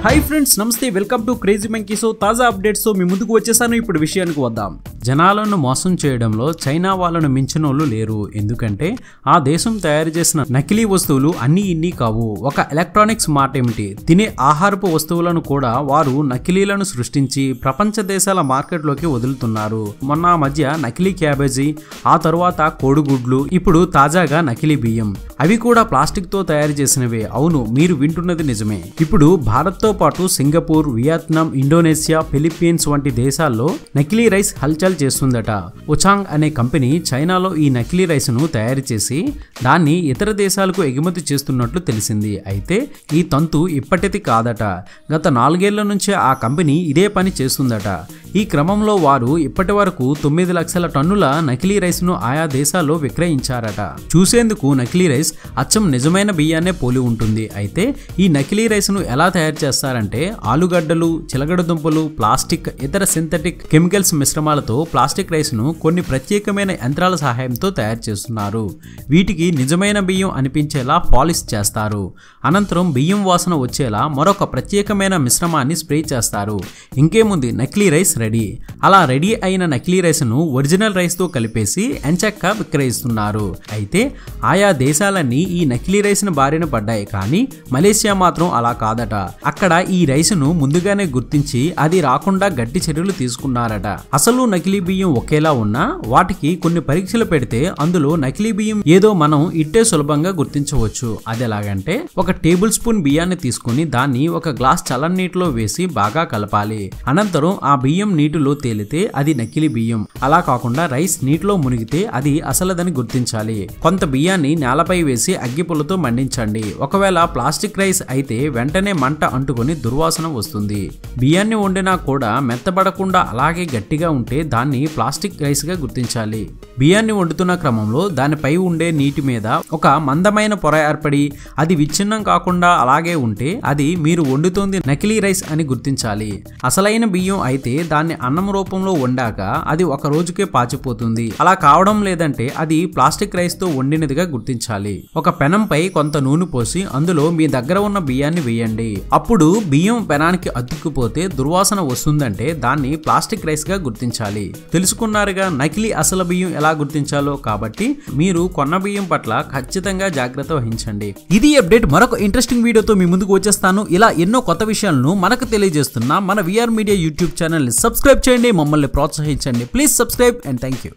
High friends नमस्ते welcome to crazy monkey. So తాజా updates తో మీ ముందుకు వచ్చేసాను। ఇప్పుడు విషయానికి వద్దాం। జనాలను మోసం చేయడంలో చైనా వాళ్ళను మించినోళ్ళు లేరు। ఎందుకంటే ఆ దేశం తయారు చేసిన నకిలీ వస్తువులు అన్ని ఇన్ని కావు। ఒక ఎలక్ట్రానిక్స్ మాట ఏమిటి, తినే ఆహారపు వస్తువులను కూడా వారు నకిలీలను సృష్టించి ప్రపంచ దేశాల మార్కెట్లోకి వదులుతున్నారు। మొన్న మధ్య నకిలీ క్యాబేజీ, ఆ తర్వాత కోడిగుడ్లు, ఇప్పుడు తాజాగా నకిలీ బియ్యం, అవి కూడా ప్లాస్టిక్ తో తయారు చేసినవే। అవును, మీరు వింటున్నది నిజమే। ఇప్పుడు భారత్ తో పాటు సింగపూర్, వియత్నాం, ఇండోనేషియా, ఫిలిప్పీన్స్ వంటి దేశాల్లో నకిలీ రైస్ హల్చల్ చేస్తుందట। ఉచాంగ్ అనే కంపెనీ చైనాలో ఈ నకిలీ రైస్ ను తయారు చేసి దాన్ని ఇతర దేశాలకు ఎగుమతి చేస్తున్నట్లు తెలిసింది। అయితే ఈ తంతు ఇప్పటిది కాదట, గత 4 ఏళ్ల నుంచే ఆ కంపెనీ ఇదే పని చేస్తుందట। ఈ క్రమంలో వారు ఇప్పటి వరకు 9 లక్షల టన్నుల నకిలీ రైస్ ను ఆయా దేశాల్లో విక్రయించారట। చూసేందుకు నకిలీ రైస్ అచ్చం నిజమైన బియ్యాన్నే పోలి ఉంటుంది। అయితే ఈ నకిలీ రైస్ ను ఎలా తయారు చేస్తారంటే ఆలుగడ్డలు, చిలగడ దుంపలు, ప్లాస్టిక్, ఇతర సింథటిక్ కెమికల్స్ మిశ్రమాలతో ప్లాస్టిక్ రైస్ ను కొన్ని ప్రత్యేకమైన యంత్రాల సహాయంతో తయారు చేస్తున్నారు। వీటికి నిజమైన బియ్యం అనిపించేలా పాలిష్ చేస్తారు। అనంతరం బియ్యం వాసన వచ్చేలా మరొక ప్రత్యేకమైన మిశ్రమాన్ని స్ప్రే చేస్తారు। ఇంకేముంది, నకిలీ రైస్ రెడీ। అలా రెడీ అయిన నకిలీ రైస్ ను ఒరిజినల్ రైస్ తో కలిపేసి ఎంచక్కా విక్రయిస్తున్నారు। అయితే ఆయా దేశాలన్నీ ఈ నకిలీ రైస్ ను బారిన పడ్డాయి, కానీ మలేషియా మాత్రం అలా కాదట। అక్కడ ఈ రైస్ ను ముందుగానే గుర్తించి అది రాకుండా గట్టి చర్యలు తీసుకున్నారట। అసలు నకిలీ బియ్యం ఒకేలా ఉన్నా వాటికి కొన్ని పరీక్షలు పెడితే అందులో నకిలీ బియ్యం ఏదో మనం ఇట్టే సులభంగా గుర్తించవచ్చు। అది ఎలాగంటే, ఒక టేబుల్ స్పూన్ బియ్యాన్ని తీసుకుని దాన్ని ఒక గ్లాస్ చల్లని నీటిలో వేసి బాగా కలపాలి। అనంతరం ఆ బియ్యం నీటిలో తేలితే అది నకిలీ బియ్యం, అలా కాకుండా రైస్ నీటిలో మునిగితే అది అసలదని గుర్తించాలి। కొంత బియ్యాన్ని నేలపై వేసి అగ్గిపుల్లతో మండించండి। ఒకవేళ ప్లాస్టిక్ రైస్ అయితే వెంటనే మంట అంటుకొని దుర్వాసన వస్తుంది। బియ్యాన్ని వండినా కూడా మెత్తబడకుండా అలాగే గట్టిగా ఉంటే దాన్ని ప్లాస్టిక్ రైస్ గా గుర్తించాలి। బియ్యాన్ని వండుతున్న క్రమంలో దానిపై ఉండే నీటి మీద ఒక మందమైన పొర ఏర్పడి అది విచ్ఛిన్నం కాకుండా అలాగే ఉంటే అది మీరు వండుతోంది నకిలీ రైస్ అని గుర్తించాలి। అసలైన బియ్యం అయితే దాన్ని అన్నం రూపంలో వండాక అది ఒక రోజుకే పాచిపోతుంది। అలా కావడం లేదంటే అది ప్లాస్టిక్ రైస్ తో వండినదిగా గుర్తించాలి। ఒక పెనంపై కొంత నూనె పోసి అందులో మీ దగ్గర ఉన్న బియ్యాన్ని వేయండి। అప్పుడు బియ్యం పెనానికి అతుక్కుపోతే దుర్వాసన వస్తుందంటే దాన్ని ప్లాస్టిక్ రైస్ గా గుర్తించాలి। తెలుసుకున్నారుగా నకిలీ అసలు బియ్యం ఎలా గుర్తించాలో। కాబట్టి మీరు కొన్న బియ్యం పట్ల ఖచ్చితంగా జాగ్రత్త వహించండి। ఇది అప్డేట్। మరొక ఇంట్రెస్టింగ్ వీడియోతో మీ ముందుకు వచ్చేస్తాను। ఇలా ఎన్నో కొత్త విషయాలను మనకు తెలియజేస్తున్న మన విఆర్ మీడియా యూట్యూబ్ ఛానల్ ని సబ్స్క్రైబ్ చేయండి, మమ్మల్ని ప్రోత్సహించండి। Please subscribe and thank you.